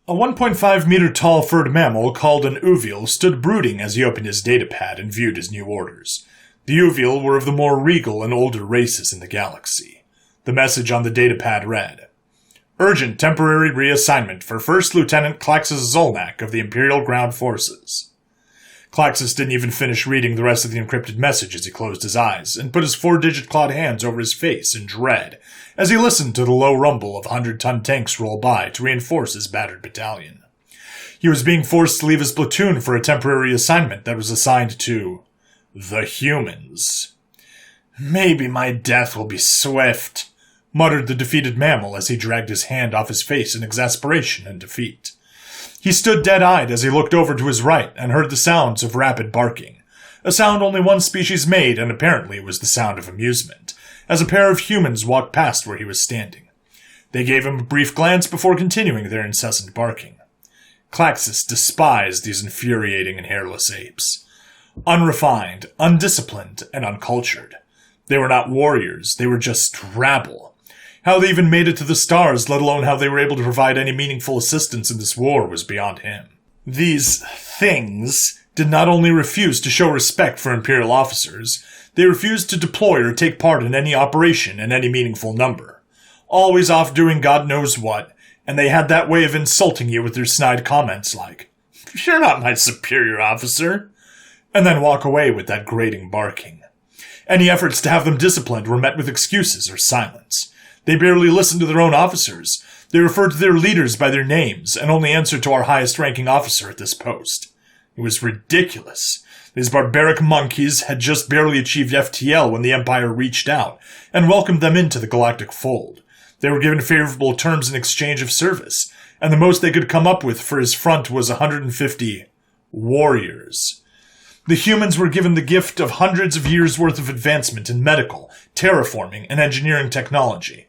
A 1.5-meter tall furred mammal called an uvial stood brooding as he opened his datapad and viewed his new orders. The uvial were of the more regal and older races in the galaxy. The message on the datapad read, "Urgent temporary reassignment for First Lieutenant Klaxus Zolnak of the Imperial Ground Forces." Klaxus didn't even finish reading the rest of the encrypted message as he closed his eyes and put his 4-digit clawed hands over his face in dread as he listened to the low rumble of 100-ton tanks roll by to reinforce his battered battalion. He was being forced to leave his platoon for a temporary assignment that was assigned to the humans. "Maybe my death will be swift," muttered the defeated mammal as he dragged his hand off his face in exasperation and defeat. He stood dead-eyed as he looked over to his right and heard the sounds of rapid barking, a sound only one species made, and apparently it was the sound of amusement, as a pair of humans walked past where he was standing. They gave him a brief glance before continuing their incessant barking. Klaxus despised these infuriating and hairless apes. Unrefined, undisciplined, and uncultured. They were not warriors, they were just rabble. How they even made it to the stars, let alone how they were able to provide any meaningful assistance in this war, was beyond him. These things did not only refuse to show respect for Imperial officers, they refused to deploy or take part in any operation in any meaningful number. Always off doing God knows what, and they had that way of insulting you with their snide comments like, "You're not my superior officer," and then walk away with that grating barking. Any efforts to have them disciplined were met with excuses or silence. They barely listened to their own officers. They referred to their leaders by their names, and only answered to our highest-ranking officer at this post. It was ridiculous. These barbaric monkeys had just barely achieved FTL when the Empire reached out and welcomed them into the galactic fold. They were given favorable terms in exchange of service, and the most they could come up with for his front was 150 warriors. The humans were given the gift of hundreds of years' worth of advancement in medical, terraforming, and engineering technology,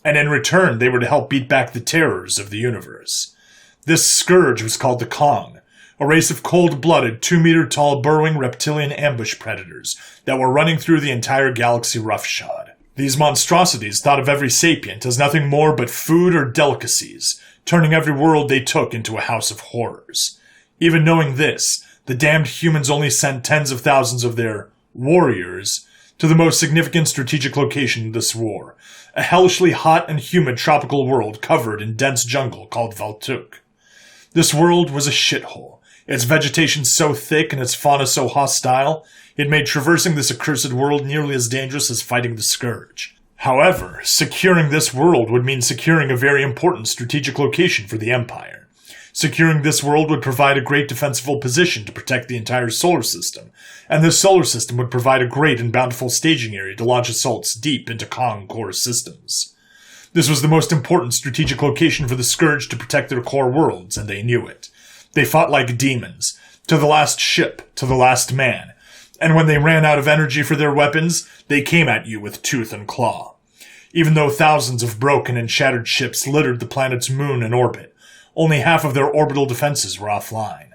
and in return they were to help beat back the terrors of the universe. This scourge was called the Kong, a race of cold-blooded, 2-meter-tall burrowing reptilian ambush predators that were running through the entire galaxy roughshod. These monstrosities thought of every sapient as nothing more but food or delicacies, turning every world they took into a house of horrors. Even knowing this, the damned humans only sent tens of thousands of their warriors to the most significant strategic location in this war, a hellishly hot and humid tropical world covered in dense jungle called Valtuk. This world was a shithole, its vegetation so thick and its fauna so hostile, it made traversing this accursed world nearly as dangerous as fighting the Scourge. However, securing this world would mean securing a very important strategic location for the Empire. Securing this world would provide a great defensible position to protect the entire solar system, and this solar system would provide a great and bountiful staging area to launch assaults deep into Kong core systems. This was the most important strategic location for the Scourge to protect their core worlds, and they knew it. They fought like demons, to the last ship, to the last man, and when they ran out of energy for their weapons, they came at you with tooth and claw. Even though thousands of broken and shattered ships littered the planet's moon and orbit, only half of their orbital defenses were offline.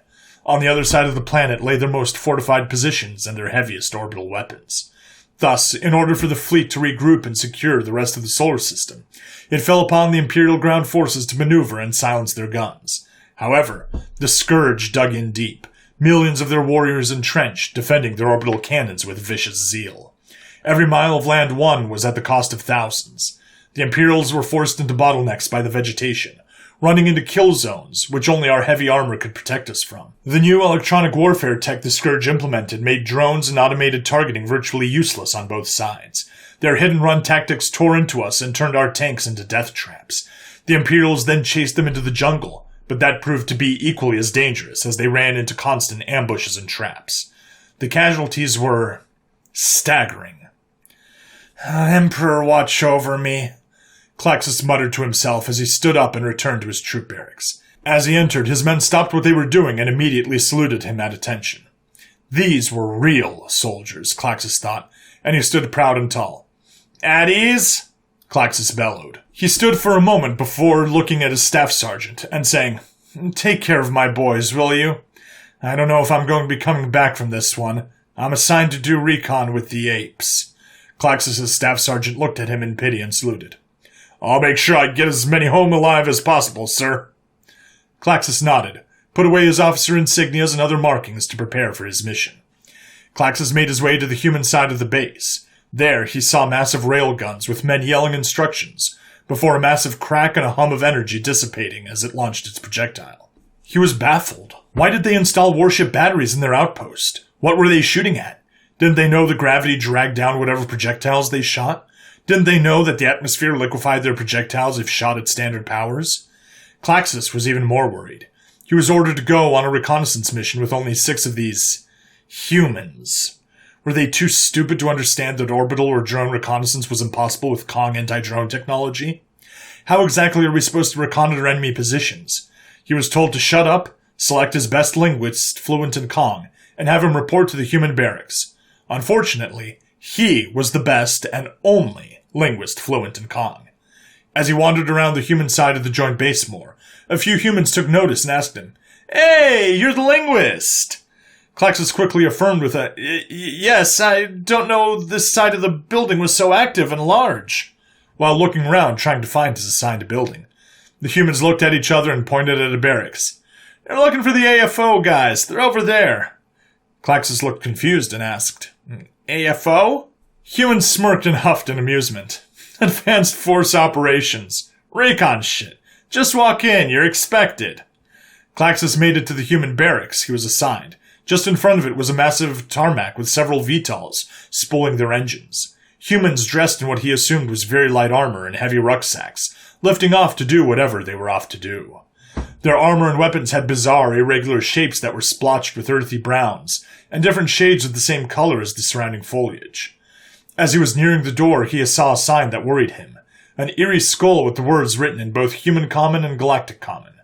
On the other side of the planet lay their most fortified positions and their heaviest orbital weapons. Thus, in order for the fleet to regroup and secure the rest of the solar system, it fell upon the Imperial ground forces to maneuver and silence their guns. However, the Scourge dug in deep, millions of their warriors entrenched, defending their orbital cannons with vicious zeal. Every mile of land won was at the cost of thousands. The Imperials were forced into bottlenecks by the vegetation, running into kill zones, which only our heavy armor could protect us from. The new electronic warfare tech the Scourge implemented made drones and automated targeting virtually useless on both sides. Their hit-and-run tactics tore into us and turned our tanks into death traps. The Imperials then chased them into the jungle, but that proved to be equally as dangerous as they ran into constant ambushes and traps. The casualties were staggering. "Emperor, watch over me," Klaxus muttered to himself as he stood up and returned to his troop barracks. As he entered, his men stopped what they were doing and immediately saluted him at attention. These were real soldiers, Klaxus thought, and he stood proud and tall. "At ease?" Klaxus bellowed. He stood for a moment before looking at his staff sergeant and saying, "Take care of my boys, will you? I don't know if I'm going to be coming back from this one. I'm assigned to do recon with the apes." Klaxus' staff sergeant looked at him in pity and saluted. "I'll make sure I get as many home alive as possible, sir." Klaxis nodded, put away his officer insignias and other markings to prepare for his mission. Klaxis made his way to the human side of the base. There, he saw massive railguns with men yelling instructions, before a massive crack and a hum of energy dissipating as it launched its projectile. He was baffled. Why did they install warship batteries in their outpost? What were they shooting at? Didn't they know the gravity dragged down whatever projectiles they shot? Didn't they know that the atmosphere liquefied their projectiles if shot at standard powers? Klaxis was even more worried. He was ordered to go on a reconnaissance mission with only 6 of these humans. Were they too stupid to understand that orbital or drone reconnaissance was impossible with Kong anti-drone technology? How exactly are we supposed to reconnoiter enemy positions? He was told to shut up, select his best linguist fluent in Kong, and have him report to the human barracks. Unfortunately, he was the best and only linguist fluent in Kong. As he wandered around the human side of the joint base more, a few humans took notice and asked him, "Hey, you're the linguist!" Klaxis quickly affirmed with a, "Yes, I don't know this side of the building was so active and large," while looking around trying to find his assigned building. The humans looked at each other and pointed at a barracks. "They're looking for the AFO guys. They're over there." Klaxis looked confused and asked, "AFO?" Humans smirked and huffed in amusement. "Advanced Force Operations. Recon shit. Just walk in, you're expected." Klaxis made it to the human barracks he was assigned. Just in front of it was a massive tarmac with several VTOLs spooling their engines. Humans dressed in what he assumed was very light armor and heavy rucksacks, lifting off to do whatever they were off to do. Their armor and weapons had bizarre, irregular shapes that were splotched with earthy browns, and different shades of the same color as the surrounding foliage. As he was nearing the door, he saw a sign that worried him. An eerie skull with the words written in both Human Common and Galactic Common.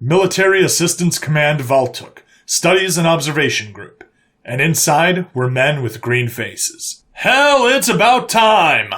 Military Assistance Command Valtuk. Studies and Observation Group, and inside were men with green faces. "Hell, it's about time!"